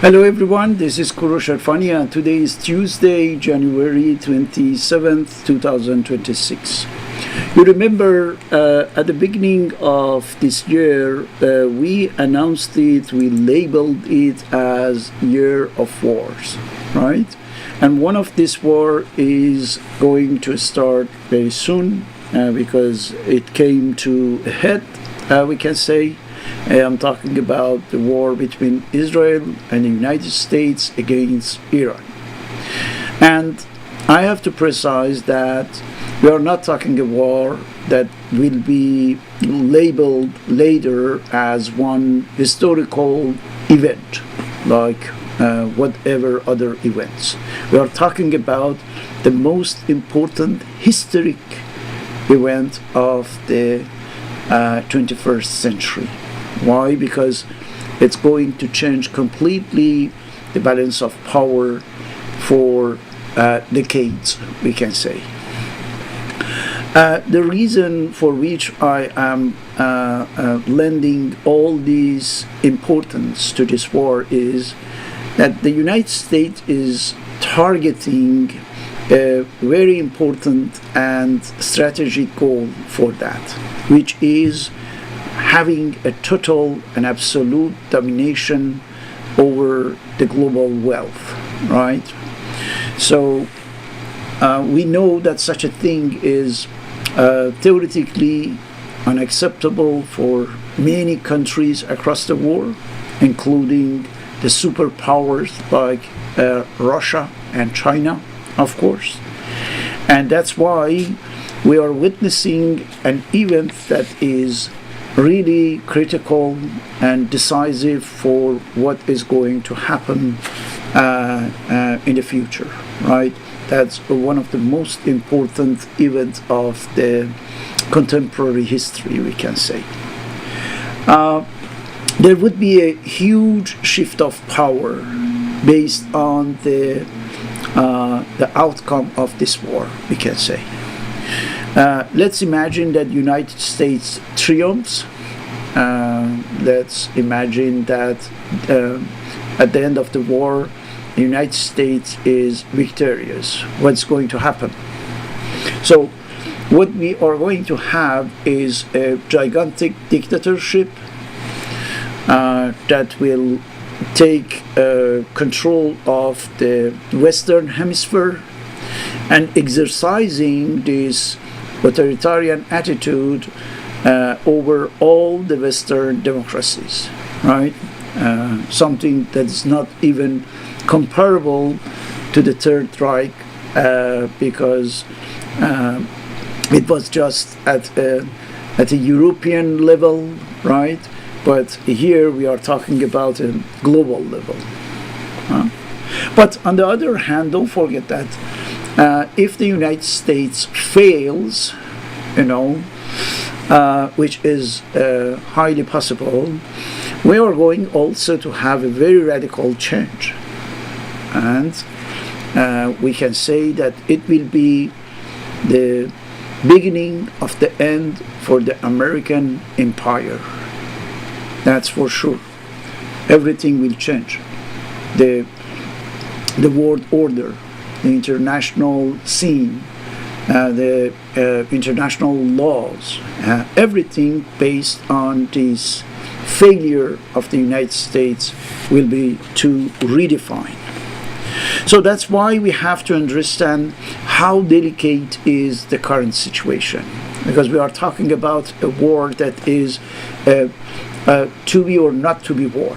Hello everyone, this is Korosh Erfani and today is Tuesday, January 27th, 2026. You remember at the beginning of this year, we announced it, we labeled it as Year of Wars, right? And one of this war is going to start very soon because it came to a head, we can say. I'm talking about the war between Israel and the United States against Iran. And I have to precise that we are not talking a war that will be labeled later as one historical event, like whatever other events. We are talking about the most important historic event of the 21st century. Why? Because it's going to change completely the balance of power for decades, we can say. The reason for which I am lending all this importance to this war is that the United States is targeting a very important and strategic goal for that, which is having a total and absolute domination over the global wealth, right? So we know that such a thing is theoretically unacceptable for many countries across the world, including the superpowers like Russia and China, of course. And that's why we are witnessing an event that is really critical and decisive for what is going to happen in the future, right? That's one of the most important events of the contemporary history, we can say. There would be a huge shift of power based on the outcome of this war, we can say. Let's imagine that United States triumphs. Let's imagine that at the end of the war, the United States is victorious. What's going to happen? So what we are going to have is a gigantic dictatorship that will take control of the Western Hemisphere and exercising this authoritarian attitude over all the Western democracies, right? Something that is not even comparable to the Third Reich because it was just at a European level, right? But here we are talking about a global level. But on the other hand, don't forget that if the United States fails, which is highly possible, we are going also to have a very radical change. And we can say that it will be the beginning of the end for the American empire. That's for sure. Everything will change. The world order, the international scene, the international laws, everything based on this failure of the United States will be to redefine. So that's why we have to understand how delicate is the current situation, because we are talking about a war that is to be or not to be war,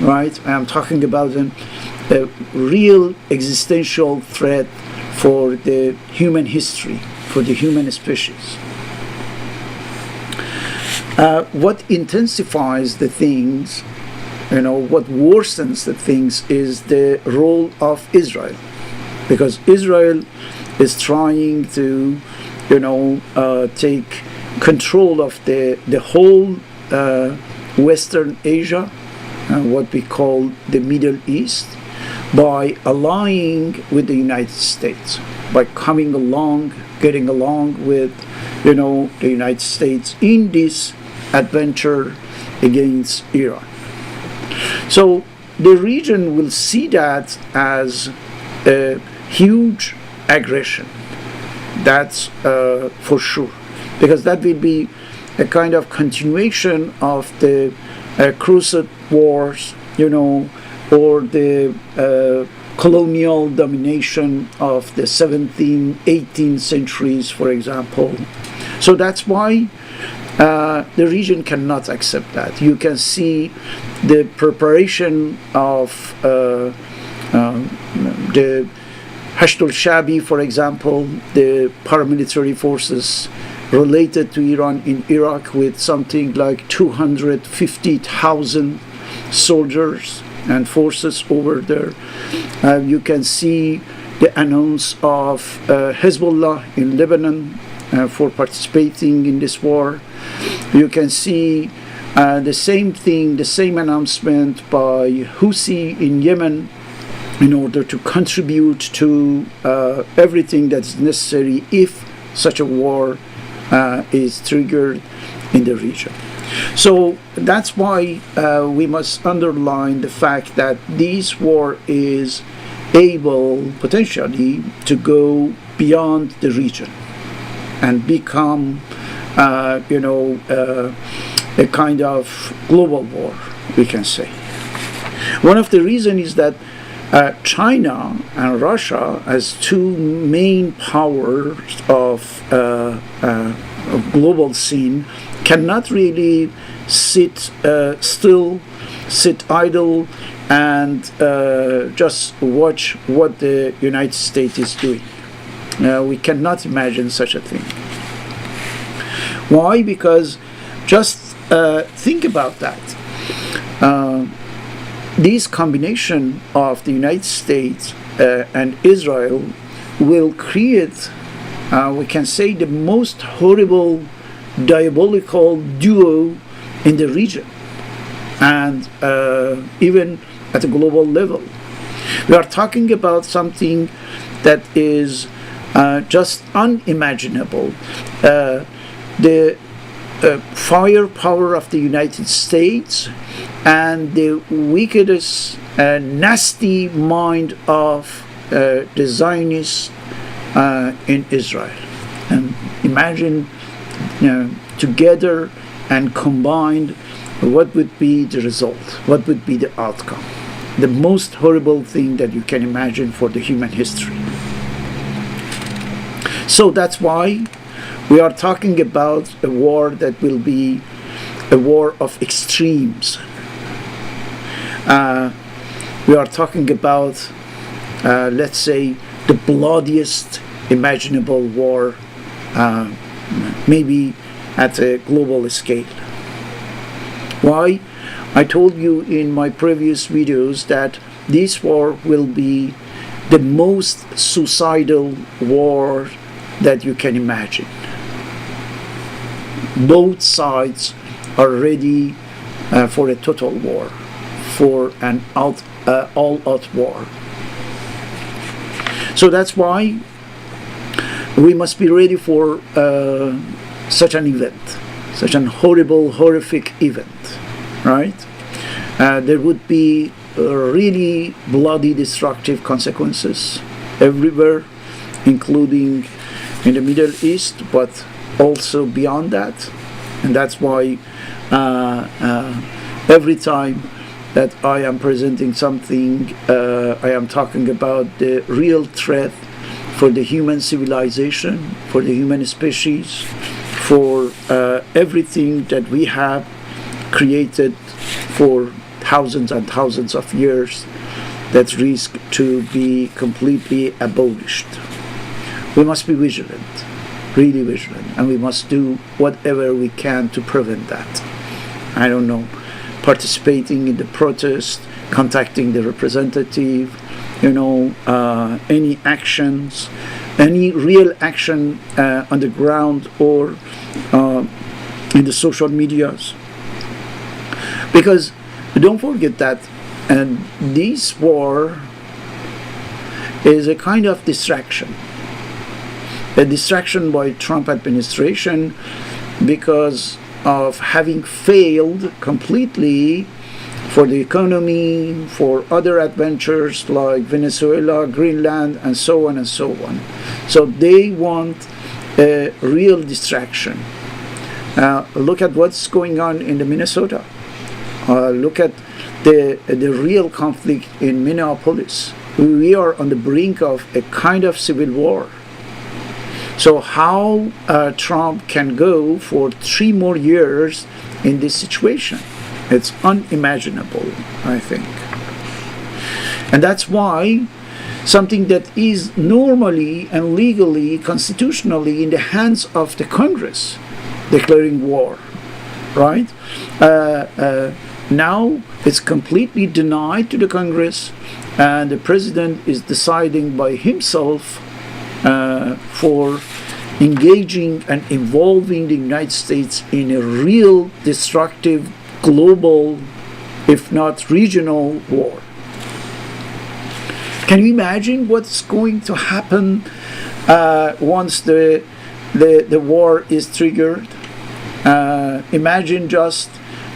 right? I am talking about a real existential threat for the human history, for the human species. What intensifies the things, what worsens the things is the role of Israel. Because Israel is trying to, take control of the whole Western Asia, what we call the Middle East, by allying with the United States, by coming along, getting along with, the United States in this adventure against Iran. So the region will see that as a huge aggression. That's for sure, because that will be a kind of continuation of the Crusade Wars, or the colonial domination of the 17th, 18th centuries, for example. So that's why the region cannot accept that. You can see the preparation of the Hashd al-Shabi, for example, the paramilitary forces related to Iran in Iraq, with something like 250,000 soldiers and forces over there. You can see the announce of Hezbollah in Lebanon for participating in this war. You can see the same thing, the same announcement by Houthi in Yemen, in order to contribute to everything that's necessary if such a war is triggered in the region. So that's why we must underline the fact that this war is able potentially to go beyond the region and become a kind of global war, we can say. One of the reasons is that China and Russia, as two main powers of global scene, cannot really sit still, sit idle, and just watch what the United States is doing. We cannot imagine such a thing. Why? Because just think about that. This combination of the United States and Israel will create, we can say, the most horrible, diabolical duo in the region, and even at a global level. We are talking about something that is just unimaginable. The firepower of the United States and the wickedest, nasty mind of the Zionists in Israel. And imagine together and combined, what would be the result? What would be the outcome? The most horrible thing that you can imagine for the human history. So that's why we are talking about a war that will be a war of extremes. We are talking about, let's say, the bloodiest imaginable war, maybe at a global scale. Why? I told you in my previous videos that this war will be the most suicidal war that you can imagine. Both sides are ready for a total war, for an all-out war. So that's why we must be ready for such an event, such an horrible, horrific event, right? There would be really bloody, destructive consequences everywhere, including in the Middle East, but also beyond that. And that's why every time that I am presenting something, I am talking about the real threat for the human civilization, for the human species, for everything that we have created for thousands and thousands of years, that risk to be completely abolished. We must be vigilant, really vigilant, and we must do whatever we can to prevent that. I don't know, participating in the protest, contacting the representative, any actions, any real action on the ground or in the social medias. Because don't forget that this war is a kind of distraction. A distraction by Trump administration because of having failed completely for the economy, for other adventures like Venezuela, Greenland, and so on and so on. So they want a real distraction. Look at what's going on in the Minnesota. Look at the real conflict in Minneapolis. We are on the brink of a kind of civil war. So how Trump can go for 3 more years in this situation? It's unimaginable, I think. And that's why something that is normally and legally, constitutionally in the hands of the Congress, declaring war, right? Now it's completely denied to the Congress, and the president is deciding by himself for engaging and involving the United States in a real destructive global, if not regional, war. Can you imagine what's going to happen once the war is triggered? Imagine just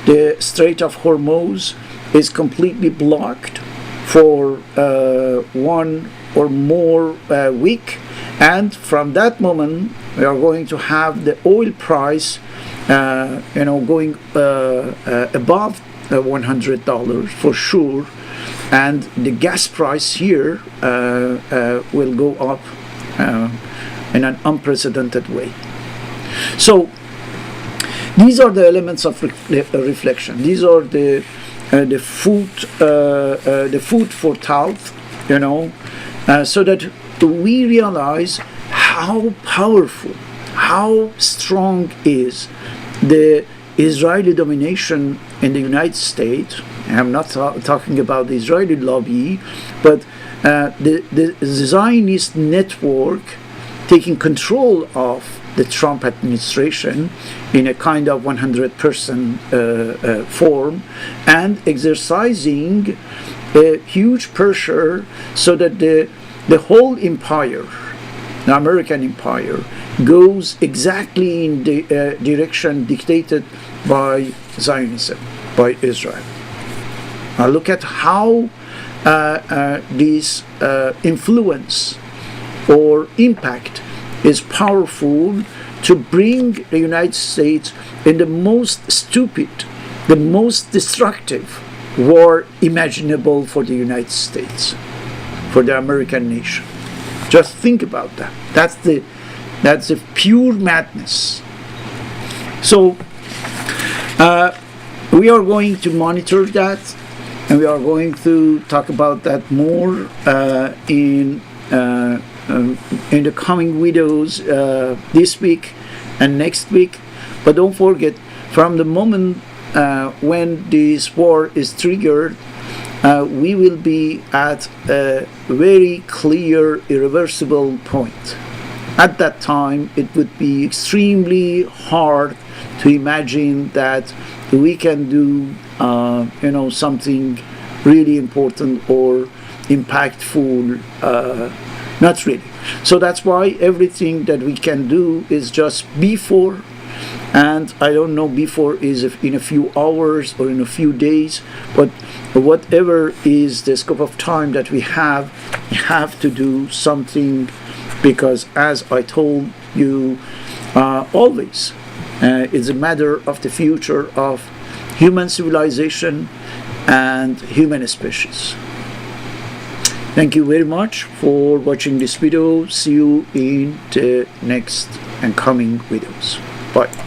the Strait of Hormuz is completely blocked for 1 or more week, and from that moment we are going to have the oil price going above $100 for sure, and the gas price here will go up in an unprecedented way. So these are the elements of reflection. These are the food for thought, so that we realize how powerful, how strong is the Israeli domination in the United States. I'm not talking about the Israeli lobby, but the Zionist network taking control of the Trump administration in a kind of 100% form, and exercising a huge pressure so that the whole empire, the American empire, goes exactly in the direction dictated by Zionism, by Israel. Look at how this influence or impact is powerful to bring the United States in the most stupid, the most destructive war imaginable for the United States, for the American nation. Just think about that. That's the pure madness. So we are going to monitor that, and we are going to talk about that more in the coming videos this week and next week. But don't forget, from the moment when this war is triggered, we will be at a very clear, irreversible point. At that time, it would be extremely hard to imagine that we can do something really important or impactful. Not really. So that's why everything that we can do is just before, and I don't know before is in a few hours or in a few days, but whatever is the scope of time that we have to do something, because as I told you always, it's a matter of the future of human civilization and human species. Thank you very much for watching this video. See you in the next and coming videos. Bye.